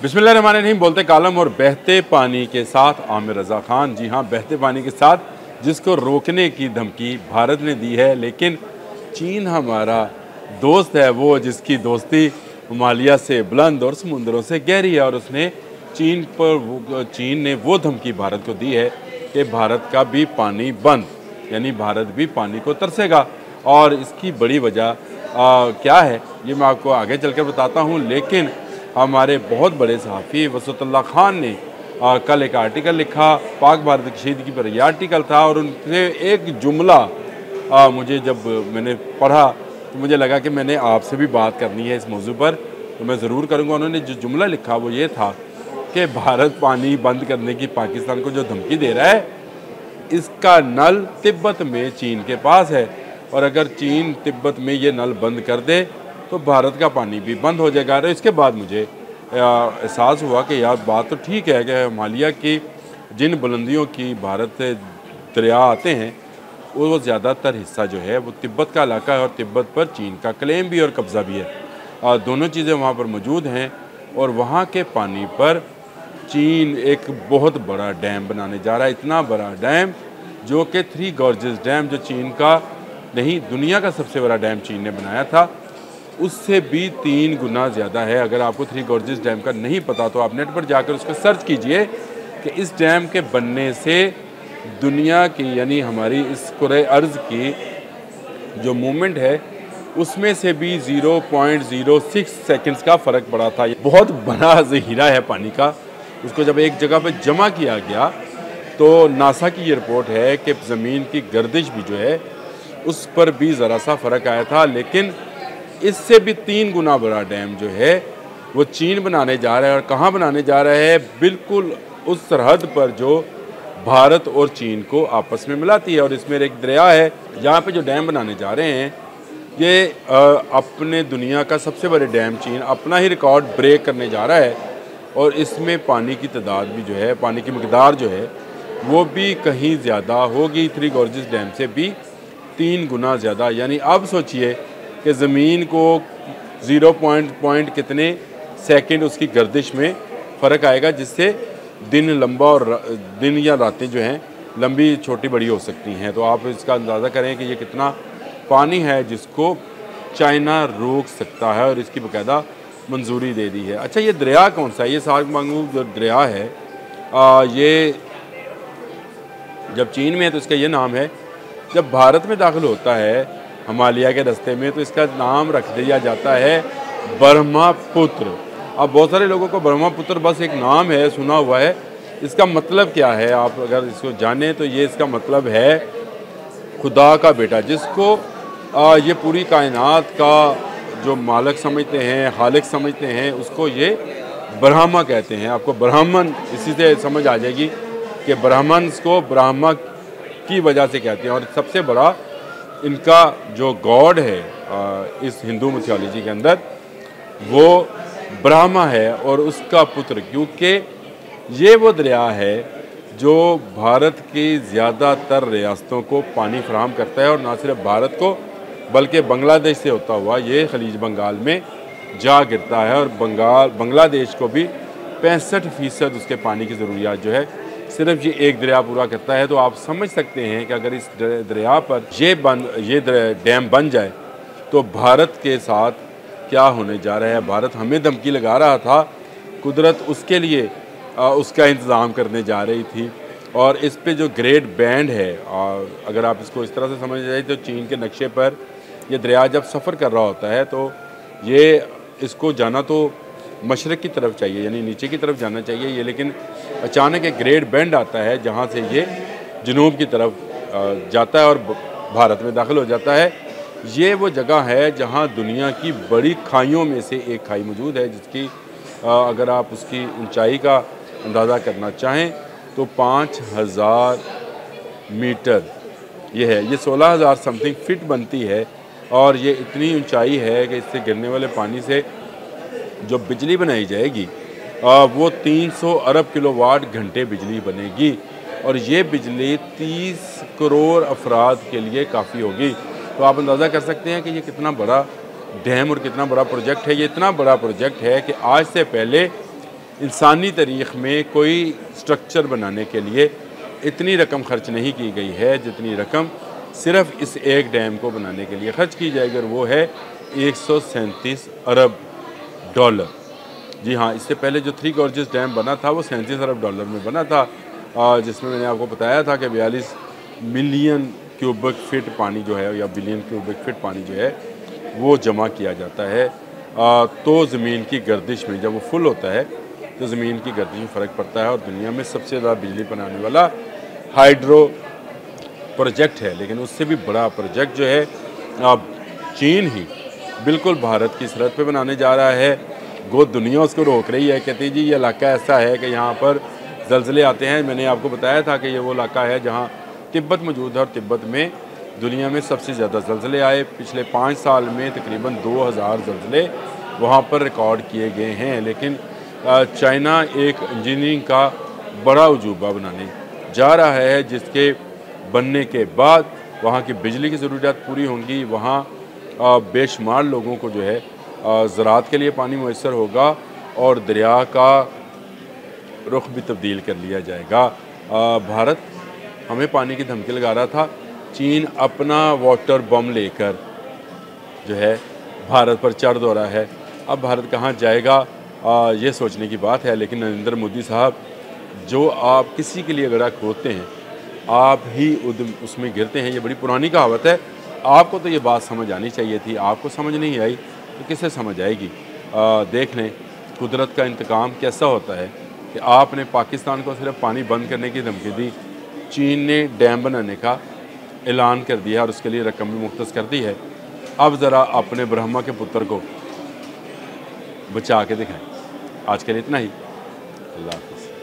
बिस्मिल्लाहिर्रहमानिर्रहीम। बोलते कालम और बहते पानी के साथ आमिर रज़ा खान। जी हाँ, बहते पानी के साथ, जिसको रोकने की धमकी भारत ने दी है, लेकिन चीन हमारा दोस्त है, वो जिसकी दोस्ती हिमालय से बुलंद और समुंदरों से गहरी है। और उसने चीन ने वो धमकी भारत को दी है कि भारत का भी पानी बंद, यानी भारत भी पानी को तरसेगा। और इसकी बड़ी वजह क्या है ये मैं आपको आगे चलकर बताता हूँ। लेकिन हमारे बहुत बड़े सहाफ़ी वसअतुल्लाह खान ने कल एक आर्टिकल लिखा, पाक भारत की कशीदगी पर यह आर्टिकल था। और उनसे एक जुमला मुझे जब मैंने पढ़ा तो मुझे लगा कि मैंने आपसे भी बात करनी है इस मौजू पर, तो मैं ज़रूर करूँगा। उन्होंने जो जुमला लिखा वो ये था कि भारत पानी बंद करने की पाकिस्तान को जो धमकी दे रहा है, इसका नल तिब्बत में चीन के पास है, और अगर चीन तिब्बत में ये नल बंद कर दे तो भारत का पानी भी बंद हो जाएगा। और इसके बाद मुझे एहसास हुआ कि यार बात तो ठीक है कि हिमालय की जिन बुलंदियों की भारत से दरिया आते हैं वो ज़्यादातर हिस्सा जो है वो तिब्बत का इलाका है, और तिब्बत पर चीन का क्लेम भी और कब्ज़ा भी है। दोनों चीज़ें वहाँ पर मौजूद हैं। और वहाँ के पानी पर चीन एक बहुत बड़ा डैम बनाने जा रहा है, इतना बड़ा डैम जो कि थ्री गॉर्जेस डैम, जो चीन का नहीं दुनिया का सबसे बड़ा डैम चीन ने बनाया था, उससे भी 3 गुना ज़्यादा है। अगर आपको थ्री गॉर्जेस डैम का नहीं पता तो आप नेट पर जाकर उसको सर्च कीजिए कि इस डैम के बनने से दुनिया की, यानी हमारी इस कुरे अर्ज़ की जो मूवमेंट है उसमें से भी 0.06 सेकंड्स का फ़र्क पड़ा था। बहुत बड़ा ज़ख़ीरा है पानी का। उसको जब एक जगह पर जमा किया गया तो नासा की ये रिपोर्ट है कि ज़मीन की गर्दिश भी जो है उस पर भी ज़रा सा फ़र्क आया था। लेकिन इससे भी 3 गुना बड़ा डैम जो है वो चीन बनाने जा रहा है। और कहाँ बनाने जा रहा है? बिल्कुल उस सरहद पर जो भारत और चीन को आपस में मिलाती है। और इसमें एक दरिया है, यहाँ पे जो डैम बनाने जा रहे हैं ये अपने दुनिया का सबसे बड़े डैम, चीन अपना ही रिकॉर्ड ब्रेक करने जा रहा है। और इसमें पानी की तादाद भी जो है, पानी की मकदार जो है वो भी कहीं ज़्यादा होगी, थ्री गॉर्जेस डैम से भी 3 गुना ज़्यादा। यानी अब सोचिए कि ज़मीन को 0 पॉइंट कितने सेकंड उसकी गर्दिश में फ़र्क आएगा, जिससे दिन लंबा और दिन या रातें जो हैं लंबी छोटी बड़ी हो सकती हैं। तो आप इसका अंदाज़ा करें कि ये कितना पानी है जिसको चाइना रोक सकता है, और इसकी बाकायदा मंजूरी दे दी है। अच्छा, ये दरिया कौन सा है? ये सागमांगू जो दरिया है ये जब चीन में है तो इसका ये नाम है। जब भारत में दाखिल होता है हिमालय के रास्ते में तो इसका नाम रख दिया जाता है ब्रह्मपुत्र। अब बहुत सारे लोगों को ब्रह्मपुत्र बस एक नाम है, सुना हुआ है। इसका मतलब क्या है आप अगर इसको जाने तो ये इसका मतलब है खुदा का बेटा, जिसको ये पूरी कायनात का जो मालिक समझते हैं, खालिक समझते हैं, उसको ये ब्रह्मा कहते हैं। आपको ब्राह्मण इसी से समझ आ जाएगी कि ब्राह्मण को ब्रह्मा की वजह से कहते हैं। और सबसे बड़ा इनका जो गॉड है इस हिंदू मिथोलॉजी के अंदर वो ब्रह्मा है और उसका पुत्र, क्योंकि ये वो दरिया है जो भारत की ज़्यादातर रियासतों को पानी फराहम करता है। और ना सिर्फ भारत को बल्कि बांग्लादेश से होता हुआ ये खलीज बंगाल में जा गिरता है। और बांग्लादेश को भी 65% उसके पानी की ज़रूरियात जो है सिर्फ ये एक दरिया पूरा करता है। तो आप समझ सकते हैं कि अगर इस दरिया पर ये डैम बन जाए तो भारत के साथ क्या होने जा रहा है। भारत हमें धमकी लगा रहा था, कुदरत उसके लिए उसका इंतज़ाम करने जा रही थी। और इस पे जो ग्रेट बैंड है, अगर आप इसको इस तरह से समझ जाए तो चीन के नक्शे पर ये दरिया जब सफ़र कर रहा होता है तो ये इसको जाना तो मशरक़ की तरफ चाहिए, यानी नीचे की तरफ जाना चाहिए ये, लेकिन अचानक एक ग्रेट बैंड आता है जहाँ से ये जनूब की तरफ जाता है और भारत में दाखिल हो जाता है। ये वो जगह है जहाँ दुनिया की बड़ी खाइयों में से एक खाई मौजूद है, जिसकी अगर आप उसकी ऊंचाई का अंदाज़ा करना चाहें तो 5000 मीटर ये है। ये 16,000 समथिंग फिट बनती है। और ये इतनी ऊंचाई है कि इससे गिरने वाले पानी से जो बिजली बनाई जाएगी वो 300 अरब किलोवाट घंटे बिजली बनेगी। और ये बिजली 30 करोड़ अफराद के लिए काफ़ी होगी। तो आप अंदाज़ा कर सकते हैं कि ये कितना बड़ा डैम और कितना बड़ा प्रोजेक्ट है। ये इतना बड़ा प्रोजेक्ट है कि आज से पहले इंसानी तारीख़ में कोई स्ट्रक्चर बनाने के लिए इतनी रकम खर्च नहीं की गई है जितनी रकम सिर्फ इस एक डैम को बनाने के लिए खर्च की जाएगी, और वो है 137 अरब डॉलर। जी हाँ, इससे पहले जो थ्री गॉर्जेस डैम बना था वो 37 अरब डॉलर में बना था, जिसमें मैंने आपको बताया था कि 42 मिलियन क्यूबिक फीट पानी जो है, या बिलियन क्यूबिक फीट पानी जो है वो जमा किया जाता है। तो ज़मीन की गर्दिश में जब वो फुल होता है तो ज़मीन की गर्दिश में फ़र्क पड़ता है, और दुनिया में सबसे ज़्यादा बिजली बनाने वाला हाइड्रो प्रोजेक्ट है। लेकिन उससे भी बड़ा प्रोजेक्ट जो है अब चीन ही बिल्कुल भारत की सरहद पे बनाने जा रहा है। गो दुनिया उसको रोक रही है, कहती जी ये इलाका ऐसा है कि यहाँ पर ज़लज़ले आते हैं। मैंने आपको बताया था कि ये वो इलाका है जहाँ तिब्बत मौजूद है, और तिब्बत में दुनिया में सबसे ज़्यादा ज़लज़ले आए। पिछले 5 साल में तकरीबन 2000 ज़लज़ले वहाँ पर रिकॉर्ड किए गए हैं। लेकिन चाइना एक इंजीनियरिंग का बड़ा अजूबा बनाने जा रहा है, जिसके बनने के बाद वहाँ की बिजली की ज़रूरियात पूरी होंगी, वहाँ बेशुमार लोगों को जो है ज़राअत के लिए पानी मैसर होगा, और दरिया का रुख भी तब्दील कर लिया जाएगा। भारत हमें पानी की धमकी लगा रहा था, चीन अपना वाटर बम लेकर जो है भारत पर चढ़ दौड़ा है। अब भारत कहाँ जाएगा ये सोचने की बात है। लेकिन नरेंद्र मोदी साहब, जो आप किसी के लिए गड्ढा खोदते हैं आप ही उसमें गिरते हैं, ये बड़ी पुरानी कहावत है। आपको तो ये बात समझ आनी चाहिए थी, आपको समझ नहीं आई तो किससे समझ आएगी। देख लें कुदरत का इंतकाम कैसा होता है कि आपने पाकिस्तान को सिर्फ पानी बंद करने की धमकी दी, चीन ने डैम बनाने का ऐलान कर दिया और उसके लिए रकम भी मुख्तस कर दी है। अब ज़रा अपने ब्रह्मा के पुत्र को बचा के दिखाएं। आज के लिए इतना ही। अल्लाह हाफ़िज़।